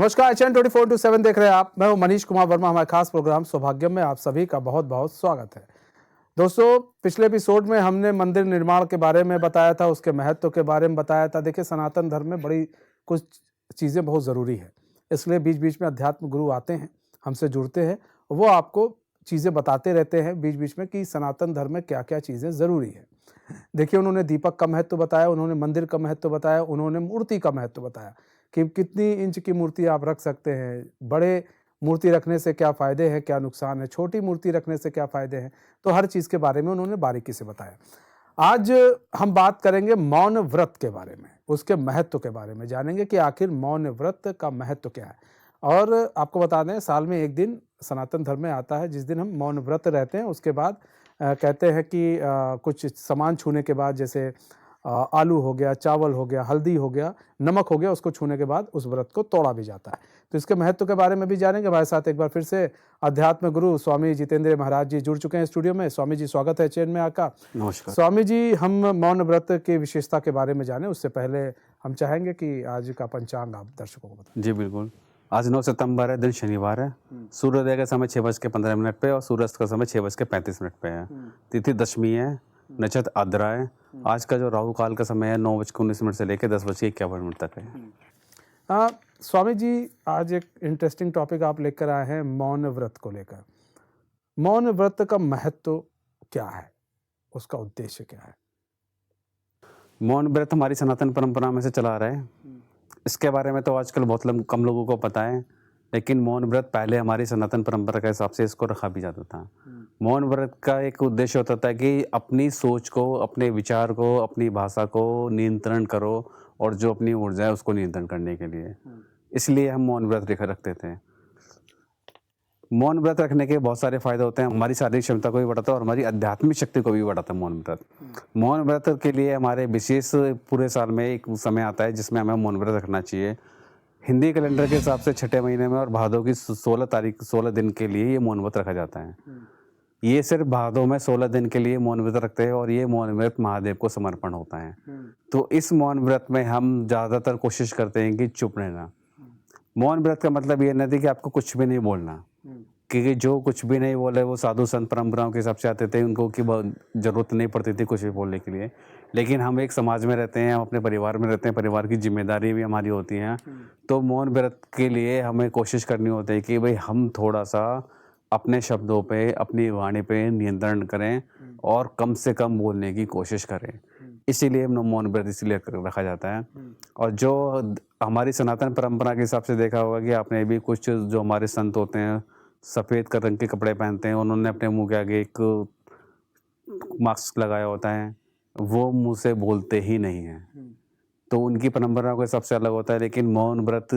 नमस्कार, एचएन 24/7 देख रहे हैं आप। मैं हूं मनीष कुमार वर्मा। हमारे खास प्रोग्राम सौभाग्यम में आप सभी का बहुत बहुत स्वागत है। दोस्तों, पिछले एपिसोड में हमने मंदिर निर्माण के बारे में बताया था, उसके महत्व के बारे में बताया था। देखिए, सनातन धर्म में बड़ी कुछ चीज़ें बहुत ज़रूरी है, इसलिए बीच बीच में अध्यात्म गुरु आते हैं, हमसे जुड़ते हैं, वो आपको चीज़ें बताते रहते हैं बीच बीच में कि सनातन धर्म में क्या क्या चीज़ें ज़रूरी है। देखिए, उन्होंने दीपक का महत्व बताया, उन्होंने मंदिर का महत्व बताया, उन्होंने मूर्ति का महत्व बताया कि कितनी इंच की मूर्ति आप रख सकते हैं, बड़े मूर्ति रखने से क्या फ़ायदे हैं, क्या नुकसान है, छोटी मूर्ति रखने से क्या फ़ायदे हैं। तो हर चीज़ के बारे में उन्होंने बारीकी से बताया। आज हम बात करेंगे मौन व्रत के बारे में, उसके महत्व के बारे में जानेंगे कि आखिर मौन व्रत का महत्व क्या है। और आपको बता दें, साल में एक दिन सनातन धर्म में आता है जिस दिन हम मौन व्रत रहते हैं। उसके बाद कहते हैं कि कुछ सामान छूने के बाद, जैसे आलू हो गया, चावल हो गया, हल्दी हो गया, नमक हो गया, उसको छूने के बाद उस व्रत को तोड़ा भी जाता है। तो इसके महत्व के बारे में भी जानेंगे। हमारे साथ एक बार फिर से अध्यात्म गुरु स्वामी जितेंद्र महाराज जी जुड़ चुके हैं स्टूडियो में। स्वामी जी, स्वागत है चैन में आपका। नमस्कार। स्वामी जी, हम मौन व्रत की विशेषता के बारे में जाने उससे पहले हम चाहेंगे कि आज का पंचांग आप दर्शकों को बताएं। जी बिल्कुल। आज 9 सितंबर है, दिन शनिवार है। सूर्योदय का समय 6:15 पे और सूर्यास्त का समय 6:35 पे है। तिथि दशमी है, नक्षत्र आद्रा है। आज का जो राहु काल का समय है 9:19 से लेकर 10:51 तक है। स्वामी जी, आज एक इंटरेस्टिंग टॉपिक आप लेकर आए हैं मौन व्रत को लेकर। मौन व्रत का महत्व क्या है, उसका उद्देश्य क्या है? मौन व्रत हमारी सनातन परंपरा में से चला आ रहा है। इसके बारे में तो आजकल बहुत कम लोगों को पता है, लेकिन मौन व्रत पहले हमारी सनातन परंपरा के हिसाब से इसको रखा भी जाता था। मौन व्रत का एक उद्देश्य होता था कि अपनी सोच को, अपने विचार को, अपनी भाषा को नियंत्रण करो और जो अपनी ऊर्जा है उसको नियंत्रण करने के लिए। इसलिए हम मौन व्रत रखते थे। मौन व्रत रखने के बहुत सारे फायदे होते हैं। हमारी शारीरिक क्षमता को भी बढ़ाता है और हमारी आध्यात्मिक शक्ति को भी बढ़ाता है मौन व्रत। मौन व्रत के लिए हमारे विशेष पूरे साल में एक समय आता है जिसमें हमें मौन व्रत रखना चाहिए। हिंदी कैलेंडर के हिसाब से छठे महीने में और भादों की 16 दिन के लिए ये मौन व्रत रखा जाता है। ये सिर्फ भादों में 16 दिन के लिए मौन व्रत रखते हैं और ये मौन व्रत महादेव को समर्पण होता है। तो इस मौन व्रत में हम ज़्यादातर कोशिश करते हैं कि चुप रहना। मौन व्रत का मतलब ये नहीं कि आपको कुछ भी नहीं बोलना, क्योंकि जो कुछ भी नहीं बोले वो साधु संत परंपराओं के हिसाब से आते थे, उनको की जरूरत नहीं पड़ती थी कुछ भी बोलने के लिए। लेकिन हम एक समाज में रहते हैं, हम अपने परिवार में रहते हैं, परिवार की जिम्मेदारी भी हमारी होती है। तो मौन व्रत के लिए हमें कोशिश करनी होती है कि भाई हम थोड़ा सा अपने शब्दों पे, अपनी वाणी पे नियंत्रण करें और कम से कम बोलने की कोशिश करें। इसीलिए मौन व्रत इसलिए रखा जाता है। और जो हमारी सनातन परंपरा के हिसाब से देखा होगा कि आपने भी कुछ जो हमारे संत होते हैं सफ़ेद रंग के कपड़े पहनते हैं, उन्होंने अपने मुंह के आगे एक मास्क लगाया होता है, वो मुंह से बोलते ही नहीं हैं। तो उनकी परंपरा को सबसे अलग होता है। लेकिन मौन व्रत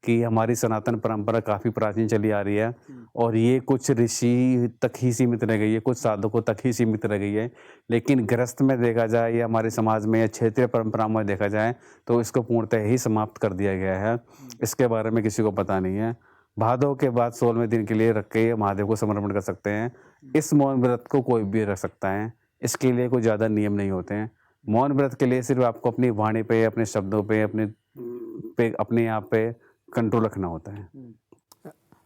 की हमारी सनातन परंपरा काफ़ी प्राचीन चली आ रही है और ये कुछ ऋषि तक ही सीमित रह गई है, कुछ साधकों तक ही सीमित रह गई है। लेकिन गृहस्थ में देखा जाए या हमारे समाज में या क्षेत्रीय परंपरा में देखा जाए तो इसको पूर्णतः ही समाप्त कर दिया गया है। इसके बारे में किसी को पता नहीं है। भादों के बाद 16वें दिन के लिए रख के महादेव को समर्पण कर सकते हैं। इस मौन व्रत को कोई भी रख सकता है, इसके लिए कोई ज़्यादा नियम नहीं होते हैं। मौन व्रत के लिए सिर्फ आपको अपनी वाणी पे, अपने शब्दों पे, अपने आप पे कंट्रोल रखना होता है।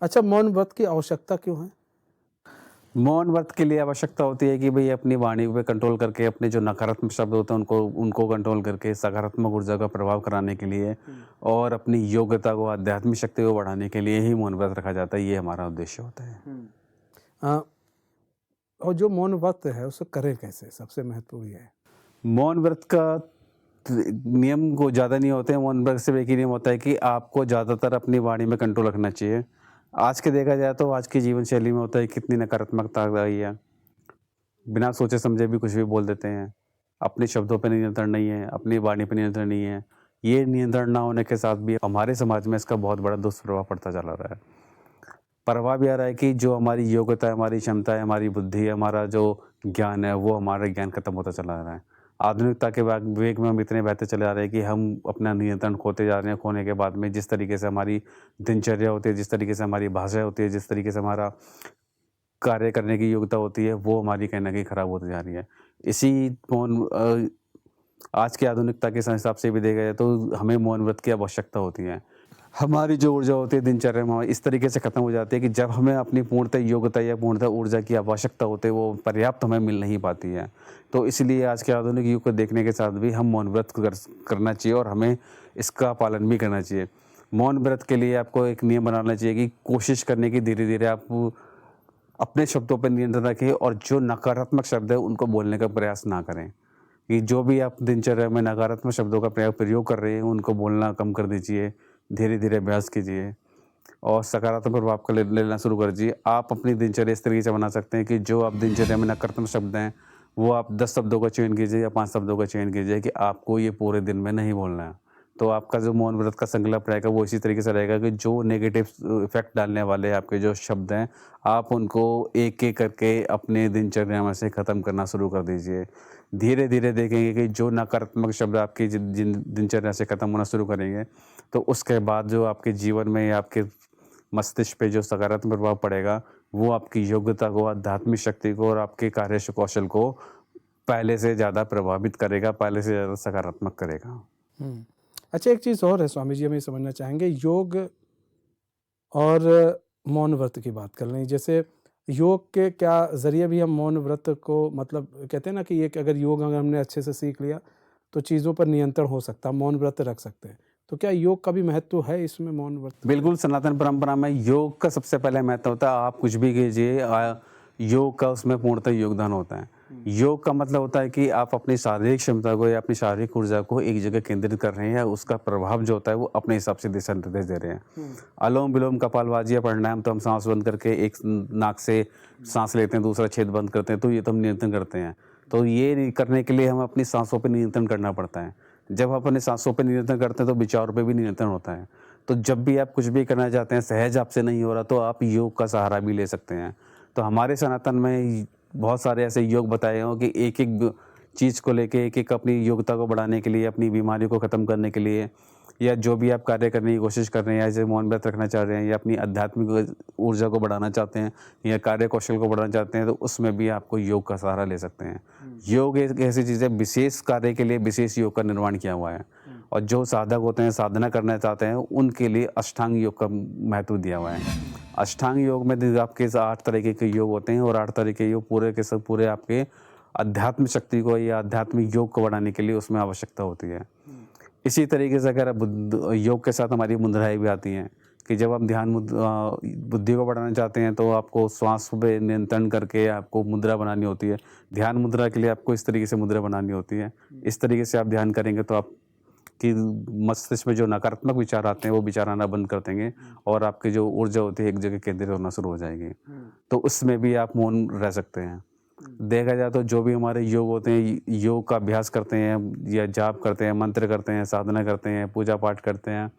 अच्छा, मौन व्रत की आवश्यकता क्यों है? मौन व्रत के लिए आवश्यकता होती है कि भाई अपनी वाणी पे कंट्रोल करके, अपने जो नकारात्मक शब्द होते हैं उनको कंट्रोल करके सकारात्मक ऊर्जा का प्रभाव कराने के लिए और अपनी योग्यता को, आध्यात्मिक शक्ति को बढ़ाने के लिए ही मौन व्रत रखा जाता है। ये हमारा उद्देश्य होता है। और जो मौन व्रत है उसे करें कैसे, सबसे महत्वपूर्ण ये है। मौन व्रत का नियम को ज़्यादा नहीं होते हैं। मौन व्रत सिर्फ एक ही नियम होता है कि आपको ज़्यादातर अपनी वाणी में कंट्रोल रखना चाहिए। आज के देखा जाए तो आज की जीवन शैली में होता है कितनी नकारात्मकता आ गई है, बिना सोचे समझे भी कुछ भी बोल देते हैं। अपने शब्दों पर नियंत्रण नहीं है, अपनी वाणी पर नियंत्रण नहीं है। ये नियंत्रण ना होने के साथ भी हमारे समाज में इसका बहुत बड़ा दुष्प्रभाव पड़ता चला रहा है। प्रभाव यह आ रहा है कि जो हमारी योग्यता है, हमारी क्षमता है, हमारी बुद्धि है, हमारा जो ज्ञान है, वो हमारा ज्ञान खत्म होता चला रहा है। आधुनिकता के वेग में हम इतने बहते चले जा रहे हैं कि हम अपना नियंत्रण खोते जा रहे हैं। खोने के बाद में जिस तरीके से हमारी दिनचर्या होती है, जिस तरीके से हमारी भाषा होती है, जिस तरीके से हमारा कार्य करने की योग्यता होती है, वो हमारी कहीं ना कहीं खराब होती जा रही है। आज की आधुनिकता के हिसाब से भी देखा जाए तो हमें मौन व्रत की आवश्यकता होती है। हमारी जो ऊर्जा होती है दिनचर्या में इस तरीके से खत्म हो जाती है कि जब हमें अपनी पूर्णतः योग्यता या पूर्णतः ऊर्जा की आवश्यकता होती है वो पर्याप्त हमें मिल नहीं पाती है। तो इसलिए आज के आधुनिक युग को देखने के साथ भी हम मौन व्रत करना चाहिए और हमें इसका पालन भी करना चाहिए। मौन व्रत के लिए आपको एक नियम बनाना चाहिए कि कोशिश करने की धीरे-धीरे आप अपने शब्दों पर नियंत्रण रखें और जो नकारात्मक शब्द है उनको बोलने का प्रयास ना करें। कि जो भी आप दिनचर्या में नकारात्मक शब्दों का प्रयोग कर रहे हैं उनको बोलना कम कर दीजिए, धीरे-धीरे अभ्यास कीजिए और सकारात्मक प्रभाव को लेना शुरू कर दीजिए। आप अपनी दिनचर्या इस तरीके से बना सकते हैं कि जो आप दिनचर्या में नकारात्मक शब्द हैं, वो आप 10 शब्दों का चयन कीजिए या 5 शब्दों का चयन कीजिए कि आपको ये पूरे दिन में नहीं बोलना है। तो आपका जो मौन व्रत का संकल्प रहेगा वो इसी तरीके से रहेगा कि जो नेगेटिव इफ़ेक्ट डालने वाले आपके जो शब्द हैं, आप उनको एक-एक करके अपने दिनचर्या में से ख़त्म करना शुरू कर दीजिए। धीरे-धीरे देखेंगे कि जो नकारात्मक शब्द आपकी दिनचर्या से ख़त्म होना शुरू करेंगे, तो उसके बाद जो आपके जीवन में या आपके मस्तिष्क पे जो सकारात्मक प्रभाव पड़ेगा, वो आपकी योग्यता को, आध्यात्मिक शक्ति को और आपके कार्य कौशल को पहले से ज़्यादा प्रभावित करेगा, पहले से ज़्यादा सकारात्मक करेगा। हुँ। अच्छा, एक चीज़ और है स्वामी जी, हम ये समझना चाहेंगे, योग और मौन व्रत की बात कर लें। जैसे योग के क्या ज़रिए भी हम मौन व्रत को, मतलब कहते हैं ना कि एक अगर योग अगर हमने अच्छे से सीख लिया तो चीज़ों पर नियंत्रण हो सकता है, मौन व्रत रख सकते हैं। तो क्या योग का भी महत्व है इसमें, मौन व्रत? बिल्कुल, सनातन परंपरा में योग का सबसे पहले महत्व होता है, आप कुछ भी कीजिए योग का उसमें पूर्णतः योगदान होता है। योग का मतलब होता है कि आप अपनी शारीरिक क्षमता को या अपनी शारीरिक ऊर्जा को एक जगह केंद्रित कर रहे हैं या उसका प्रभाव जो होता है वो अपने हिसाब से दिशा निर्देश दे रहे हैं। अनुलोम-विलोम, कपालभाति या प्राणायाम तो हम साँस बंद करके एक नाक से साँस लेते हैं, दूसरा छेद बंद करते हैं, तो ये तो हम नियंत्रण करते हैं। तो ये करने के लिए हमें अपनी साँसों पे नियंत्रण करना पड़ता है। जब आप अपने साँसों पे नियंत्रण करते हैं तो विचारों पे भी नियंत्रण होता है। तो जब भी आप कुछ भी करना चाहते हैं, सहज आपसे नहीं हो रहा, तो आप योग का सहारा भी ले सकते हैं। तो हमारे सनातन में बहुत सारे ऐसे योग बताए हैं कि एक-एक चीज़ को लेके, एक-एक अपनी योग्यता को बढ़ाने के लिए, अपनी बीमारियों को ख़त्म करने के लिए या जो भी आप कार्य करने की कोशिश कर रहे हैं या जैसे मौन व्रत रखना चाह रहे हैं या अपनी आध्यात्मिक ऊर्जा को बढ़ाना चाहते हैं या कार्य कौशल को बढ़ाना चाहते हैं, तो उसमें भी आपको योग का सहारा ले सकते हैं। योग एक ऐसी चीज़ है, विशेष कार्य के लिए विशेष योग का निर्माण किया हुआ है और जो साधक होते हैं, साधना करना चाहते हैं, उनके लिए अष्टांग योग का महत्व दिया हुआ है। अष्टांग योग में आपके 8 तरीके के योग होते हैं और 8 तरह के योग पूरे के सब पूरे आपके आध्यात्मिक शक्ति को या आध्यात्मिक योग को बढ़ाने के लिए उसमें आवश्यकता होती है। इसी तरीके से अगर योग के साथ हमारी मुद्राएँ भी आती हैं कि जब आप बुद्धि को बढ़ाना चाहते हैं तो आपको श्वास पे नियंत्रण करके आपको मुद्रा बनानी होती है। ध्यान मुद्रा के लिए आपको इस तरीके से मुद्रा बनानी होती है। इस तरीके से आप ध्यान करेंगे तो आपकी मस्तिष्क में जो नकारात्मक विचार आते हैं वो विचार आना बंद कर देंगे और आपकी जो ऊर्जा होती है एक जगह केंद्रित होना शुरू हो जाएगी। तो उसमें भी आप मौन रह सकते हैं। देखा जाए तो जो भी हमारे योग होते हैं, योग का अभ्यास करते हैं या जाप करते हैं, मंत्र करते हैं, साधना करते हैं, पूजा पाठ करते हैं,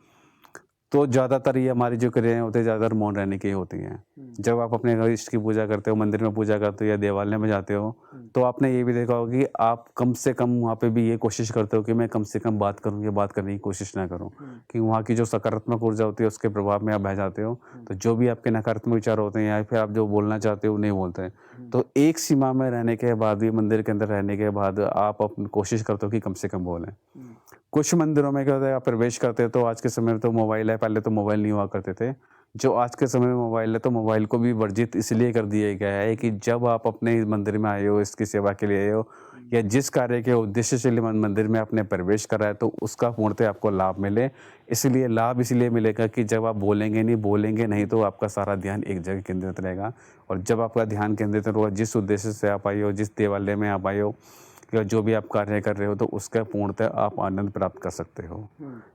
तो ज़्यादातर ये हमारी जो क्रियाएँ होती हैं ज़्यादातर मौन रहने की होती हैं। जब आप अपने इष्ट की पूजा करते हो, मंदिर में पूजा करते हो या देवालय में जाते हो, तो आपने ये भी देखा होगा कि आप कम से कम वहाँ पे भी ये कोशिश करते हो कि मैं कम से कम बात करूँ या बात करने की कोशिश ना करूँ। कि वहाँ की जो सकारात्मक ऊर्जा होती है उसके प्रभाव में आप बह जाते हो, तो जो भी आपके नकारात्मक विचार होते हैं या फिर आप जो बोलना चाहते हो नहीं बोलते। तो एक सीमा में रहने के बाद भी, मंदिर के अंदर रहने के बाद आप अपनी कोशिश करते हो कि कम से कम बोलें। कुछ मंदिरों में क्या होता है, आप प्रवेश करते हैं तो आज के समय में तो मोबाइल है, पहले तो मोबाइल नहीं हुआ करते थे। जो आज के समय में मोबाइल है, तो मोबाइल को भी वर्जित इसलिए कर दिया गया है कि जब आप अपने मंदिर में आए हो, इसकी सेवा के लिए आए हो या जिस कार्य के उद्देश्य से लिए मंदिर में आपने प्रवेश करा है, तो उसका पूर्णतः आपको लाभ मिले। इसलिए लाभ इसलिए मिलेगा कि जब आप बोलेंगे नहीं तो आपका सारा ध्यान एक जगह केंद्रित रहेगा और जब आपका ध्यान केंद्रित होगा, जिस उद्देश्य से आप आए हो, जिस देवालय में आप आए हो या जो भी आप कार्य कर रहे हो, तो उसका पूर्णतः आप आनंद प्राप्त कर सकते हो।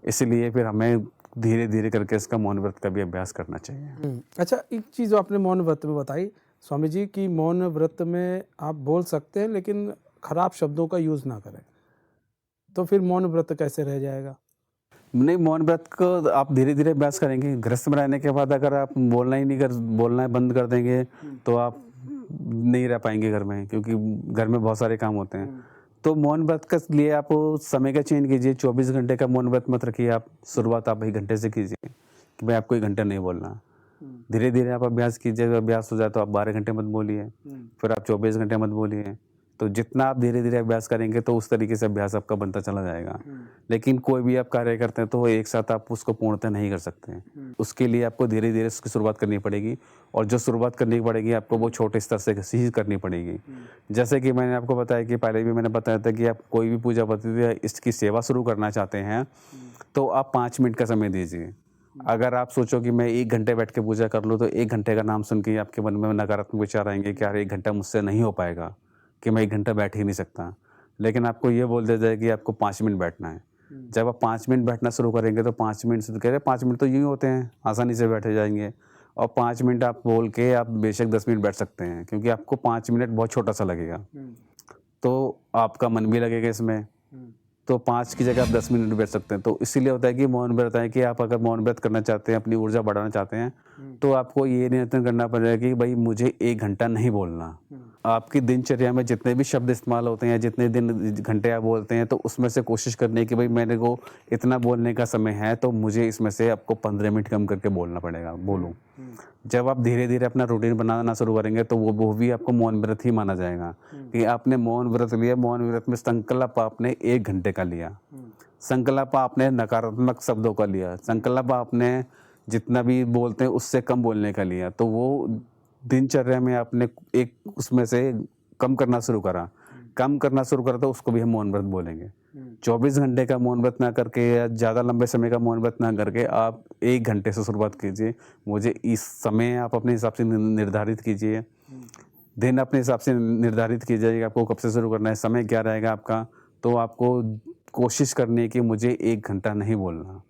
इसलिए फिर हमें धीरे-धीरे करके इसका मौन व्रत का भी अभ्यास करना चाहिए। अच्छा, एक चीज़ जो आपने मौन व्रत में बताई स्वामी जी, कि मौन व्रत में आप बोल सकते हैं लेकिन खराब शब्दों का यूज़ ना करें, तो फिर मौन व्रत कैसे रह जाएगा? नहीं, मौन व्रत को आप धीरे-धीरे अभ्यास करेंगे। गृहस्थ में रहने के बाद अगर आप बोलना बंद कर देंगे, तो आप नहीं रह पाएँगे घर में, क्योंकि घर में बहुत सारे काम होते हैं। तो मौन व्रत के लिए आप समय का चयन कीजिए, 24 घंटे का मौन व्रत मत रखिए आप। शुरुआत आप 1 घंटे से कीजिए कि भाई आपको 1 घंटा नहीं बोलना। धीरे-धीरे आप अभ्यास कीजिए, अगर अभ्यास हो जाए तो आप 12 घंटे मत बोलिए, फिर आप 24 घंटे मत बोलिए, तो जितना आप धीरे धीरे अभ्यास करेंगे तो उस तरीके से अभ्यास आपका बनता चला जाएगा। लेकिन कोई भी आप कार्य करते हैं तो एक साथ आप उसको पूर्णतः नहीं कर सकते हैं। उसके लिए आपको धीरे धीरे उसकी शुरुआत करनी पड़ेगी, और जो शुरुआत करनी पड़ेगी आपको वो छोटे स्तर से ही करनी पड़ेगी। जैसे कि मैंने आपको बताया कि पहले भी मैंने बताया था कि आप कोई भी पूजा पद्धति इसकी सेवा शुरू करना चाहते हैं तो आप 5 मिनट का समय दीजिए। अगर आप सोचो कि मैं 1 घंटे बैठ के पूजा कर लूँ तो 1 घंटे का नाम सुन के ही आपके मन में नकारात्मक विचार आएंगे कि यार 1 घंटा मुझसे नहीं हो पाएगा, कि मैं 1 घंटा बैठ ही नहीं सकता। लेकिन आपको ये बोल दिया जाए कि आपको 5 मिनट बैठना है। जब आप 5 मिनट बैठना शुरू करेंगे तो 5 मिनट से तो कह रहे 5 मिनट तो यूँ ही होते हैं, आसानी से बैठे जाएंगे। और 5 मिनट आप बोल के आप बेशक 10 मिनट बैठ सकते हैं, क्योंकि आपको 5 मिनट बहुत छोटा सा लगेगा। तो आपका मन भी लगेगा इसमें। तो 5 की जगह आप 10 मिनट बैठ सकते हैं। तो इसीलिए होता है कि मौन व्रत है कि आप अगर मौन व्रत करना चाहते हैं, अपनी ऊर्जा बढ़ाना चाहते हैं, तो आपको ये नियंत्रण करना पड़ेगा कि भाई मुझे 1 घंटा नहीं बोलना। आपकी दिनचर्या में जितने भी शब्द इस्तेमाल होते हैं, जितने दिन घंटे आप बोलते हैं, तो उसमें से कोशिश करनी है कि भाई मेरे को इतना बोलने का समय है तो मुझे इसमें से आपको 15 मिनट कम करके बोलना पड़ेगा, बोलूँ। जब आप धीरे धीरे अपना रूटीन बनाना शुरू करेंगे तो वो भी आपको मौन व्रत ही माना जाएगा कि आपने मौन व्रत लिया। मौन व्रत में संकल्प आपने 1 घंटे का लिया, संकल्प आपने नकारात्मक शब्दों का लिया, संकल्प आपने जितना भी बोलते हैं उससे कम बोलने का लिया। तो वो दिनचर्या में आपने एक उसमें से कम करना शुरू करा तो उसको भी हम मौन व्रत बोलेंगे। 24 घंटे का मौन व्रत ना करके या ज़्यादा लंबे समय का मौन व्रत ना करके आप 1 घंटे से शुरुआत कीजिए। मुझे इस समय आप अपने हिसाब से निर्धारित कीजिए, दिन अपने हिसाब से निर्धारित कीजिए कि आपको कब से शुरू करना है, समय क्या रहेगा आपका। तो आपको कोशिश करनी है कि मुझे 1 घंटा नहीं बोलना।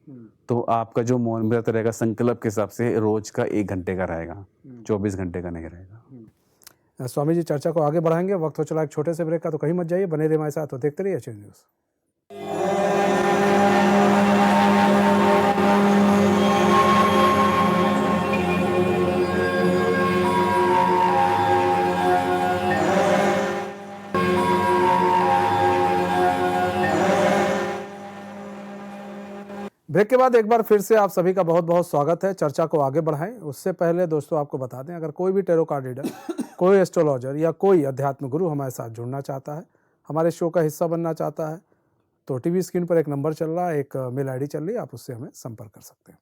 तो आपका जो मौन व्रत रहेगा संकल्प के हिसाब से रोज का 1 घंटे का रहेगा, 24 घंटे का नहीं रहेगा। स्वामी जी चर्चा को आगे बढ़ाएंगे। वक्त हो चला एक छोटे से ब्रेक का, तो कहीं मत जाइए, बने रहिए हमारे साथ और देखते रहिए एचएन न्यूज़। ब्रेक के बाद एक बार फिर से आप सभी का बहुत बहुत स्वागत है। चर्चा को आगे बढ़ाएं उससे पहले दोस्तों आपको बता दें, अगर कोई भी टैरो कार्ड रीडर, कोई एस्ट्रोलॉजर या कोई अध्यात्म गुरु हमारे साथ जुड़ना चाहता है, हमारे शो का हिस्सा बनना चाहता है, तो टीवी स्क्रीन पर एक नंबर चल रहा है, एक मेल आईडी चल रही है, आप उससे हमें संपर्क कर सकते हैं।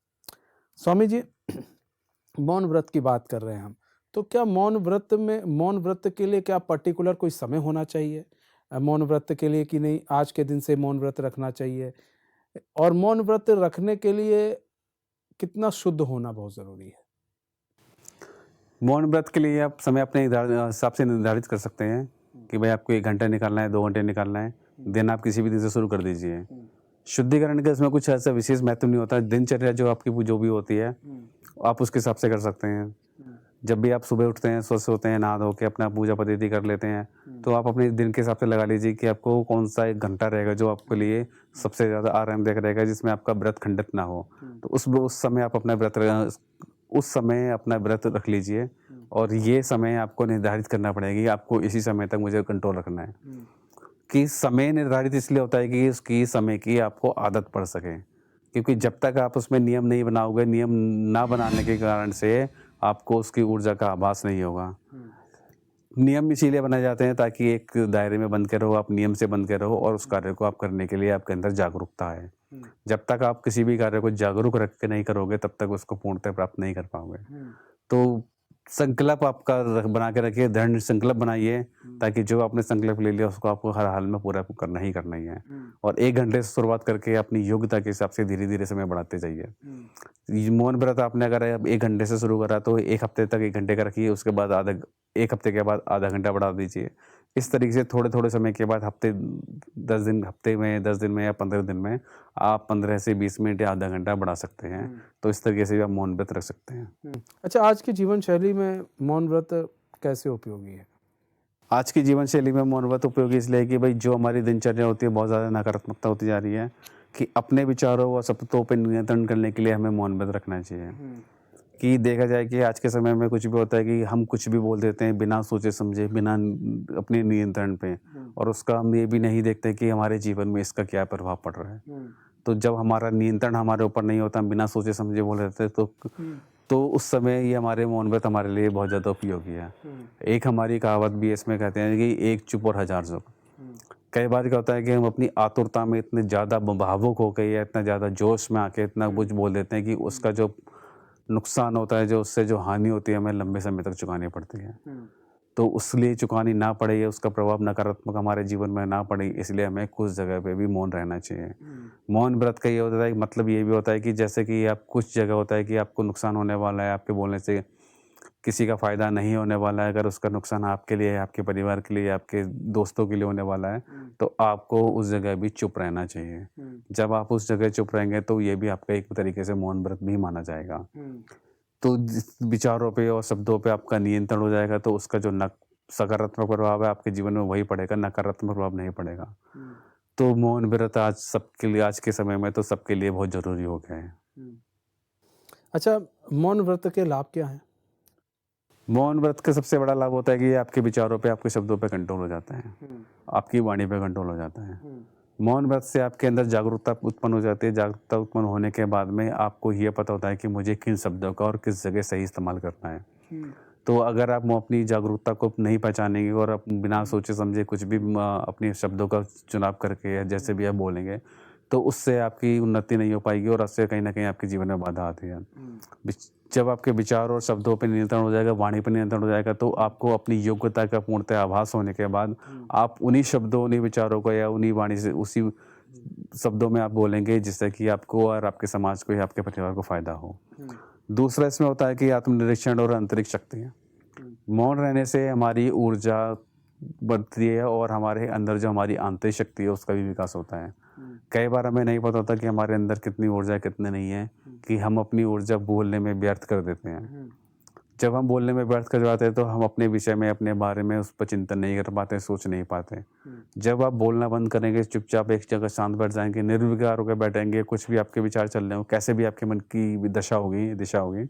स्वामी जी, मौन व्रत की बात कर रहे हैं हम, तो क्या मौन व्रत के लिए क्या पर्टिकुलर कोई समय होना चाहिए मौन व्रत के लिए, कि नहीं आज के दिन से मौन व्रत रखना चाहिए? और मौन व्रत रखने के लिए कितना शुद्ध होना बहुत ज़रूरी है? मौन व्रत के लिए आप समय अपने हिसाब से निर्धारित कर सकते हैं कि भाई आपको 1 घंटा निकालना है, 2 घंटे निकालना है। दिन आप किसी भी दिन से शुरू कर दीजिए। शुद्धिकरण का इसमें कुछ ऐसा विशेष महत्व नहीं होता। दिनचर्या जो आपकी जो भी होती है आप उसके हिसाब से कर सकते हैं। जब भी आप सुबह उठते हैं, स्वस्थ होते हैं, नहा धो के अपना पूजा पद्धति कर लेते हैं, तो आप अपने दिन के हिसाब से लगा लीजिए कि आपको कौन सा 1 घंटा रहेगा जो आपके लिए सबसे ज़्यादा आरामदायक रहेगा, जिसमें आपका व्रत खंडित ना हो। तो उस समय आप अपना व्रत रख लीजिए। और ये समय आपको निर्धारित करना पड़ेगा कि आपको इसी समय तक मुझे कंट्रोल रखना है। कि समय निर्धारित इसलिए होता है कि उसकी समय की आपको आदत पड़ सके, क्योंकि जब तक आप उसमें नियम नहीं बनाओगे, नियम ना बनाने के कारण से आपको उसकी ऊर्जा का आभास नहीं होगा। नियम इसीलिए बनाए जाते हैं ताकि एक दायरे में बंध के रहो, आप नियम से बंध के रहो और उस कार्य को आप करने के लिए आपके अंदर जागरूकता है। जब तक आप किसी भी कार्य को जागरूक रख के नहीं करोगे तब तक उसको पूर्णतः प्राप्त नहीं कर पाओगे। तो संकल्प आपका बना के रखिए, दृढ़ संकल्प बनाइए, ताकि जो आपने संकल्प ले लिया उसको आपको हर हाल में पूरा करना ही करना ही है। और 1 घंटे से शुरुआत करके अपनी योग्यता के हिसाब से धीरे धीरे समय बढ़ाते जाइए। मौन व्रत आपने अगर 1 घंटे से शुरू करा तो 1 हफ्ते तक 1 घंटे का रखिए, उसके बाद 1 हफ्ते के बाद आधा घंटा बढ़ा दीजिए। इस तरीके से थोड़े थोड़े समय के बाद हफ्ते में 10 दिन में या 15 दिन में आप 15 से 20 मिनट या आधा घंटा बढ़ा सकते हैं। तो इस तरीके से आप मौन व्रत रख सकते हैं। अच्छा, आज की जीवन शैली में मौन व्रत कैसे उपयोगी है? आज की जीवन शैली में मौन व्रत उपयोगी इसलिए है कि भाई जो हमारी दिनचर्या होती है बहुत ज़्यादा नकारात्मकता होती जा रही है, कि अपने विचारों व सपनों पर नियंत्रण करने के लिए हमें मौन व्रत रखना चाहिए। कि देखा जाए कि आज के समय में कुछ भी होता है कि हम कुछ भी बोल देते हैं बिना सोचे समझे, बिना अपने नियंत्रण पे, और उसका हम ये भी नहीं देखते कि हमारे जीवन में इसका क्या प्रभाव पड़ रहा है। तो जब हमारा नियंत्रण हमारे ऊपर नहीं होता, हम बिना सोचे समझे बोल देते हैं, तो तो उस समय ये हमारे मौन व्रत हमारे लिए बहुत ज़्यादा उपयोगी है। एक हमारी कहावत भी है, इसमें कहते हैं कि एक चुप और हज़ार सुख। कई बार क्या होता है कि हम अपनी आतुरता में इतने ज़्यादा भावुक हो गए या इतना ज़्यादा जोश में आके इतना कुछ बोल देते हैं कि उसका जो नुकसान होता है, जो उससे जो हानि होती है, हमें लंबे समय तक चुकानी पड़ती है। तो उसलिए चुकानी ना पड़े या उसका प्रभाव नकारात्मक हमारे जीवन में ना पड़े, इसलिए हमें कुछ जगह पे भी मौन रहना चाहिए। मौन व्रत का ये होता है, मतलब ये भी होता है कि जैसे कि आप कुछ जगह होता है कि आपको नुकसान होने वाला है, आपके बोलने से किसी का फ़ायदा नहीं होने वाला है, अगर उसका नुकसान आपके लिए, आपके परिवार के लिए, आपके दोस्तों के लिए होने वाला है, तो आपको उस जगह भी चुप रहना चाहिए। जब आप उस जगह चुप रहेंगे, तो ये भी आपका एक तरीके से मौन व्रत भी माना जाएगा। तो जिस विचारों पे और शब्दों पे आपका नियंत्रण हो जाएगा, तो उसका जो सकारात्मक प्रभाव है आपके जीवन में वही पड़ेगा, नकारात्मक प्रभाव नहीं पड़ेगा। तो मौन व्रत आज सबके लिए, आज के समय में तो सबके लिए बहुत ज़रूरी हो गया है। अच्छा, मौन व्रत के लाभ क्या हैं? मौन व्रत का सबसे बड़ा लाभ होता है कि आपके विचारों पे, आपके शब्दों पे कंट्रोल हो जाता है। आपकी वाणी पे कंट्रोल हो जाता है। मौन व्रत से आपके अंदर जागरूकता उत्पन्न हो जाती है। जागरूकता उत्पन्न होने के बाद में आपको ये पता होता है कि मुझे किन शब्दों का और किस जगह सही इस्तेमाल करना है। तो अगर आप अपनी जागरूकता को नहीं पहचानेंगे और आप बिना सोचे समझे कुछ भी अपने शब्दों का चुनाव करके या जैसे भी आप बोलेंगे, तो उससे आपकी उन्नति नहीं हो पाएगी और उससे कहीं न कहीं आपके जीवन में बाधा आती है। जब आपके विचार और शब्दों पे नियंत्रण हो जाएगा, वाणी पे नियंत्रण हो जाएगा, तो आपको अपनी योग्यता का पूर्णतः आभास होने के बाद आप उन्हीं शब्दों, उन्हीं विचारों को या उन्हीं वाणी से, उसी शब्दों में आप बोलेंगे जिससे कि आपको और आपके समाज को या आपके परिवार को फ़ायदा हो। दूसरा इसमें होता है कि आत्मनिरीक्षण और आंतरिक शक्तियाँ। मौन रहने से हमारी ऊर्जा बढ़ती है और हमारे अंदर जो हमारी आंतरिक शक्ति है उसका भी विकास होता है। कई बार हमें नहीं पता होता कि हमारे अंदर कितनी ऊर्जा है, कितनी नहीं है, कि हम अपनी ऊर्जा बोलने में व्यर्थ कर देते हैं। जब हम बोलने में व्यर्थ कर जाते हैं तो हम अपने विषय में, अपने बारे में उस पर चिंतन नहीं कर पाते, सोच नहीं पाते। जब आप बोलना बंद करेंगे, चुपचाप एक जगह शांत बैठ जाएँगे, निर्विकार होकर बैठेंगे, कुछ भी आपके विचार चल रहे हो, कैसे भी आपके मन की दशा होगी, दिशा होगी,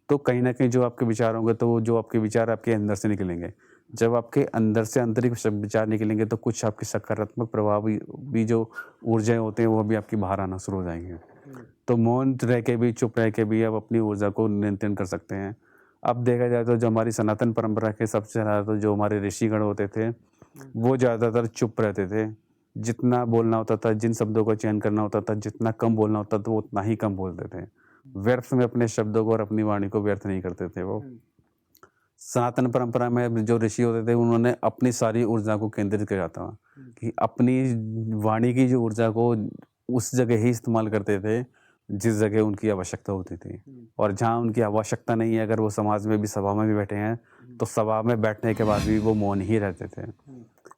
तो कहीं न कहीं जो आपके विचार होंगे, तो जो आपके विचार आपके अंदर से निकलेंगे। जब आपके अंदर से आंतरिक विचार निकलेंगे, तो कुछ आपके सकारात्मक प्रभाव भी जो ऊर्जाएँ होते हैं, वो भी आपकी बाहर आना शुरू हो जाएँगी। तो मौन रह के भी, चुप रह के भी आप अपनी ऊर्जा को नियंत्रण कर सकते हैं। अब देखा जाए तो जो हमारी सनातन परंपरा के सबसे ज़्यादा तो जो हमारे ऋषिगण होते थे, वो ज़्यादातर चुप रहते थे। जितना बोलना होता था, जिन शब्दों का चयन करना होता था, जितना कम बोलना होता था, वो उतना ही कम बोलते थे। व्यर्थ में अपने शब्दों को और अपनी वाणी को व्यर्थ नहीं करते थे वो। सनातन परंपरा में जो ऋषि होते थे, उन्होंने अपनी सारी ऊर्जा को केंद्रित किया था कि अपनी वाणी की जो ऊर्जा को उस जगह ही इस्तेमाल करते थे जिस जगह उनकी आवश्यकता होती थी। और जहाँ उनकी आवश्यकता नहीं है, अगर वो समाज में भी, सभा में भी बैठे हैं, तो सभा में बैठने के बाद भी वो मौन ही रहते थे।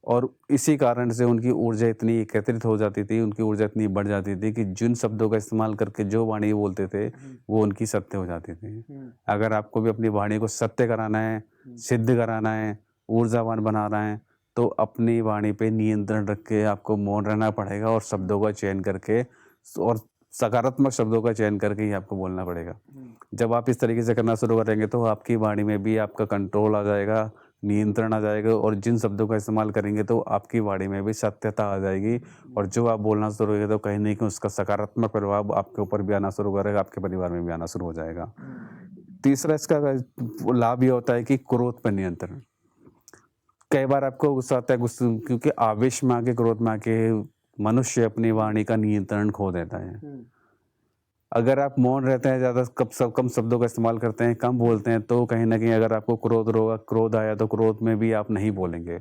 और इसी कारण से उनकी ऊर्जा इतनी एकत्रित हो जाती थी, उनकी ऊर्जा इतनी बढ़ जाती थी कि जिन शब्दों का इस्तेमाल करके जो वाणी बोलते थे, वो उनकी सत्य हो जाती थी। अगर आपको भी अपनी वाणी को सत्य कराना है, सिद्ध कराना है, ऊर्जावान बनाना है, तो अपनी वाणी पे नियंत्रण रख के आपको मौन रहना पड़ेगा और शब्दों का चयन करके और सकारात्मक शब्दों का चयन करके ही आपको बोलना पड़ेगा। जब आप इस तरीके से करना शुरू करेंगे, तो आपकी वाणी में भी आपका कंट्रोल आ जाएगा, नियंत्रण आ जाएगा और जिन शब्दों का इस्तेमाल करेंगे, तो आपकी वाणी में भी सत्यता आ जाएगी और जो आप बोलना शुरू करेंगे, तो कहीं न कहीं उसका सकारात्मक प्रभाव आपके ऊपर भी आना शुरू करेगा, आपके परिवार में भी आना शुरू हो जाएगा। तीसरा इसका लाभ ये होता है कि क्रोध पर नियंत्रण। कई बार आपको गुस्सा आता है, क्योंकि आवेश में आके, क्रोध में आके मनुष्य अपनी वाणी का नियंत्रण खो देता है। अगर आप मौन रहते हैं, ज़्यादा कम शब्दों का इस्तेमाल करते हैं, कम बोलते हैं, तो कहीं न कहीं अगर आपको क्रोध आया, तो क्रोध में भी आप नहीं बोलेंगे।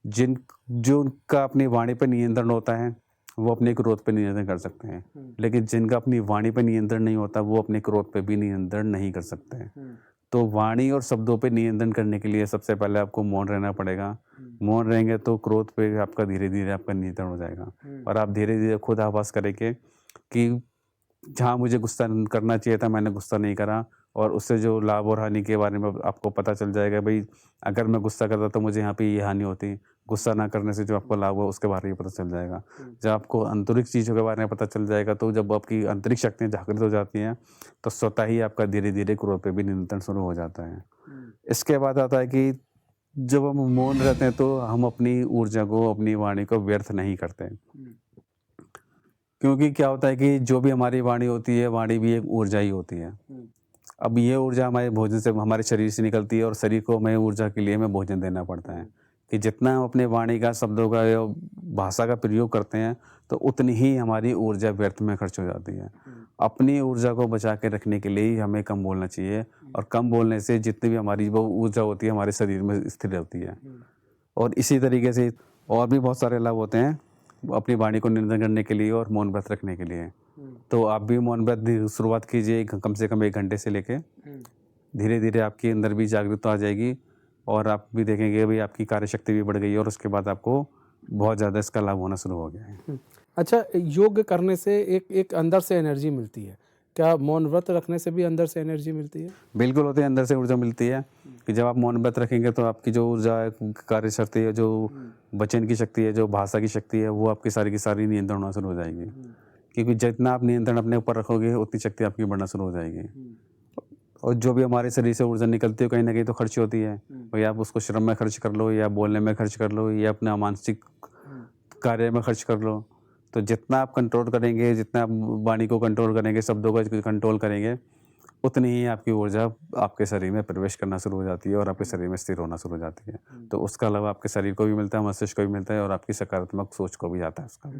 जिनका अपनी वाणी पे नियंत्रण होता है, वो अपने क्रोध पे नियंत्रण कर सकते हैं। लेकिन जिनका अपनी वाणी पे नियंत्रण नहीं होता, वो अपने क्रोध पे भी नियंत्रण नहीं कर सकते हैं। तो वाणी और शब्दों पे नियंत्रण करने के लिए सबसे पहले आपको मौन रहना पड़ेगा। मौन रहेंगे तो क्रोध पे आपका धीरे-धीरे आपका नियंत्रण हो जाएगा और आप धीरे-धीरे खुद आभास करेंगे कि जहाँ मुझे गुस्सा करना चाहिए था, मैंने गुस्सा नहीं करा और उससे जो लाभ और हानि के बारे में आपको पता चल जाएगा। भई, अगर मैं गुस्सा करता तो मुझे यहाँ पे ये हानि होती, गुस्सा ना करने से जो आपको लाभ हो उसके बारे में पता चल जाएगा। जब आपको आंतरिक चीज़ों के बारे में पता चल जाएगा, तो जब आपकी आंतरिक शक्तियाँ जागृत हो जाती हैं, तो स्वतः ही आपका धीरे-धीरे क्रोध पे भी नियंत्रण शुरू हो जाता है। इसके बाद आता है कि जब हम मौन रहते हैं, तो हम अपनी ऊर्जा को, अपनी वाणी को व्यर्थ नहीं करते। क्योंकि क्या होता है कि जो भी हमारी वाणी होती है, वाणी भी एक ऊर्जा ही होती है। अब ये ऊर्जा हमारे भोजन से हमारे शरीर से निकलती है और शरीर को हमें ऊर्जा के लिए हमें भोजन देना पड़ता है कि जितना हम अपने वाणी का शब्दों का या भाषा का प्रयोग करते हैं तो उतनी ही हमारी ऊर्जा व्यर्थ में खर्च हो जाती है। अपनी ऊर्जा को बचा के रखने के लिए ही हमें कम बोलना चाहिए और कम बोलने से जितनी भी हमारी वो ऊर्जा होती है हमारे शरीर में स्थिर रहती है। और इसी तरीके से और भी बहुत सारे लाभ होते हैं अपनी वाणी को नियंत्रण करने के लिए और मौन व्रत रखने के लिए। तो आप भी मौन व्रत शुरुआत कीजिए कम से कम 1 घंटे से लेके धीरे धीरे आपके अंदर भी जागरूकता आ जाएगी और आप भी देखेंगे भाई आपकी कार्यशक्ति भी बढ़ गई है और उसके बाद आपको बहुत ज़्यादा इसका लाभ होना शुरू हो गया है। अच्छा, योग करने से एक अंदर से एनर्जी मिलती है, क्या मौन व्रत रखने से भी अंदर से एनर्जी मिलती है? बिल्कुल होते हैं, अंदर से ऊर्जा मिलती है कि जब आप मौन व्रत रखेंगे तो आपकी जो ऊर्जा है, कार्य शक्ति है, जो वचन की शक्ति है, जो भाषा की शक्ति है, वो आपकी सारी की सारी नियंत्रण होना शुरू हो जाएगी। क्योंकि जितना आप नियंत्रण अपने ऊपर रखोगे उतनी शक्ति आपकी बढ़ना शुरू हो जाएगी। और जो भी हमारे शरीर से ऊर्जा निकलती है कहीं ना कहीं तो खर्च होती है, भाई आप उसको श्रम में खर्च कर लो या बोलने में खर्च कर लो या अपना मानसिक कार्य में खर्च कर लो। तो जितना आप कंट्रोल करेंगे, जितना आप वाणी को कंट्रोल करेंगे, शब्दों को कंट्रोल करेंगे, उतनी ही आपकी ऊर्जा आपके शरीर में प्रवेश करना शुरू हो जाती है और आपके शरीर में स्थिर होना शुरू हो जाती है। तो उसका लाभ आपके शरीर को भी मिलता है, मस्तिष्क को भी मिलता है और आपकी सकारात्मक सोच को भी आता है उसका।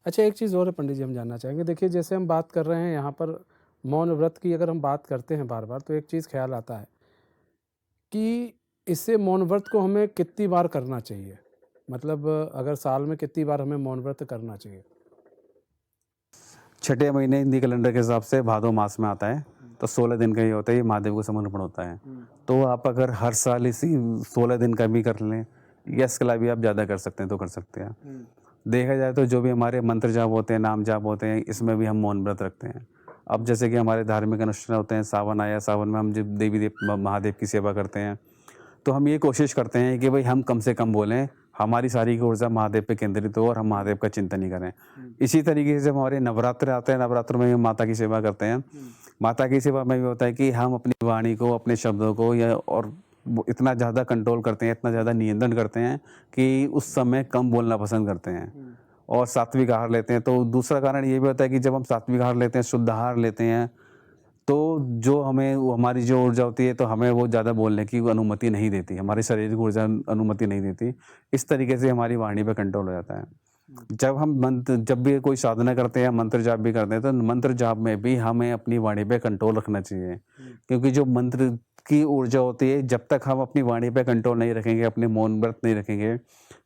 अच्छा, एक चीज़ और है पंडित जी, हम जानना चाहेंगे, देखिए जैसे हम बात कर रहे हैं यहाँ पर मौन व्रत की, अगर हम बात करते हैं बार बार तो एक चीज़ ख्याल आता है कि इससे मौन व्रत को हमें कितनी बार करना चाहिए, मतलब अगर साल में कितनी बार हमें मौन व्रत करना चाहिए? छठे महीने हिंदी कैलेंडर के हिसाब से भादो मास में आता है तो 16 दिन का ये होता है, ये महादेव को समर्पण होता है। तो आप अगर हर साल इसी 16 दिन का भी कर लें या इसके अलावा भी आप ज़्यादा कर सकते हैं तो कर सकते हैं। देखा जाए तो जो भी हमारे मंत्र जाप होते हैं, नाम जाप होते हैं, इसमें भी हम मौन व्रत रखते हैं। अब जैसे कि हमारे धार्मिक अनुष्ठान होते हैं, सावन आया, सावन में हम जब देवी देव महादेव की सेवा करते हैं तो हम ये कोशिश करते हैं कि भाई हम कम से कम बोलें, हमारी सारी ऊर्जा महादेव पे केंद्रित हो और हम महादेव का चिंतन ही करें। इसी तरीके से जब हमारे नवरात्र आते हैं, नवरात्र में हम माता की सेवा करते हैं। माता की सेवा में भी होता है कि हम अपनी वाणी को, अपने शब्दों को या और इतना ज़्यादा कंट्रोल करते हैं, इतना ज़्यादा नियंत्रण करते हैं कि उस समय कम बोलना पसंद करते हैं और सात्विक आहार लेते हैं। तो दूसरा कारण ये भी होता है कि जब हम सात्विक आहार लेते हैं, शुद्ध आहार लेते हैं, तो जो हमें हमारी जो ऊर्जा होती है तो हमें वो ज़्यादा बोलने की अनुमति नहीं देती, हमारी शारीरिक ऊर्जा अनुमति नहीं देती। इस तरीके से हमारी वाणी पे कंट्रोल हो जाता है। जब भी कोई साधना करते हैं, मंत्र जाप भी करते हैं, तो मंत्र जाप में भी हमें अपनी वाणी पे कंट्रोल रखना चाहिए। क्योंकि जो मंत्र की ऊर्जा होती है, जब तक हम अपनी वाणी पे कंट्रोल नहीं रखेंगे, अपने मौन व्रत नहीं रखेंगे,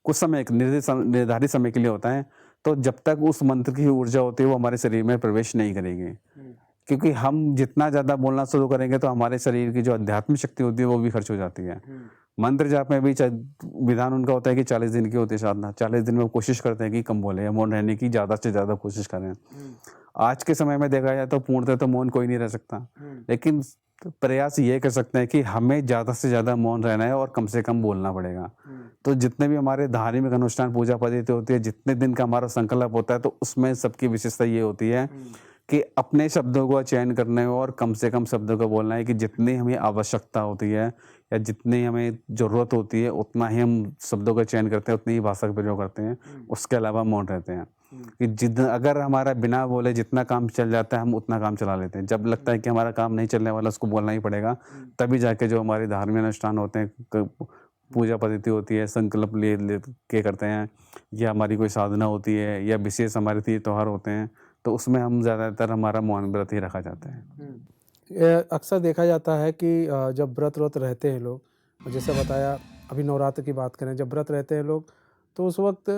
कुछ समय निर्धारित समय के लिए होता है, तो जब तक उस मंत्र की ऊर्जा होती है वो हमारे शरीर में प्रवेश नहीं करेगी। क्योंकि हम जितना ज़्यादा बोलना शुरू करेंगे तो हमारे शरीर की जो आध्यात्मिक शक्ति होती है वो भी खर्च हो जाती है। मंत्र जाप में भी विधान उनका होता है कि 40 दिन की होती है साधना। 40 दिन में कोशिश करते हैं कि कम बोले या मौन रहने की ज़्यादा से ज़्यादा कोशिश करें। आज के समय में देखा जाए तो पूर्णतः तो मौन कोई नहीं रह सकता, लेकिन प्रयास ये कर सकते हैं कि हमें ज़्यादा से ज़्यादा मौन रहना है और कम से कम बोलना पड़ेगा। तो जितने भी हमारे धार्मिक अनुष्ठान, पूजा पद्धति होती है, जितने दिन का हमारा संकल्प होता है, तो उसमें सबकी विशेषता ये होती है कि अपने शब्दों को चयन करने और कम से कम शब्दों को बोलना है कि जितनी हमें आवश्यकता होती है या जितनी हमें ज़रूरत होती है उतना ही हम शब्दों का चयन करते हैं, उतनी ही भाषा का प्रयोग करते हैं। उसके अलावा मौन रहते हैं कि अगर हमारा बिना बोले जितना काम चल जाता है हम उतना काम चला लेते हैं। जब लगता है कि हमारा काम नहीं चलने वाला, उसको बोलना ही पड़ेगा, तभी जाके जो हमारे धार्मिक अनुष्ठान होते हैं, पूजा पद्धति होती है, संकल्प ले के करते हैं, या हमारी कोई साधना होती है या विशेष हमारे तीज त्यौहार होते हैं, तो उसमें हम ज़्यादातर हमारा मौन व्रत ही रखा जाता है। अक्सर देखा जाता है कि जब व्रत रहते हैं लोग, और जैसे बताया अभी नवरात्र की बात करें, जब व्रत रहते हैं लोग तो उस वक्त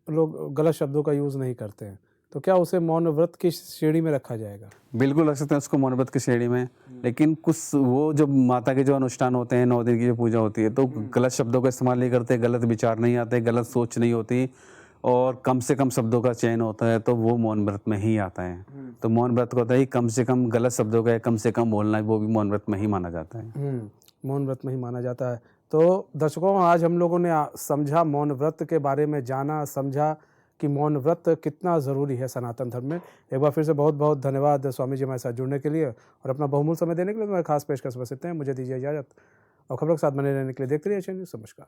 लोग गलत शब्दों का यूज़ नहीं करते हैं, तो क्या उसे मौन व्रत की श्रेणी में रखा जाएगा? बिल्कुल रख सकते हैं उसको मौन व्रत की श्रेणी में, लेकिन कुछ वो जो माता के जो अनुष्ठान होते हैं, 9 दिन की जो पूजा होती है, तो गलत शब्दों का इस्तेमाल नहीं करते, गलत विचार नहीं आते, गलत सोच नहीं होती और कम से कम शब्दों का चयन होता है, तो वो मौन व्रत में ही आता है। तो मौन व्रत को होता है कम से कम गलत शब्दों का कम से कम बोलना, वो भी मौन व्रत में ही माना जाता है। मौन व्रत में ही माना जाता है। तो दर्शकों, आज हम लोगों ने समझा, मौन व्रत के बारे में जाना, समझा कि मौन व्रत कितना ज़रूरी है सनातन धर्म में। एक बार फिर से बहुत बहुत धन्यवाद स्वामी जी हमारे साथ जुड़ने के लिए और अपना बहुमूल्य समय देने के लिए। मैं खास पेशकश बस इतने हैं, मुझे दीजिए इजाज़त और खबरों के साथ बने रहने के लिए देखते रहिए एशियन न्यूज़। नमस्कार।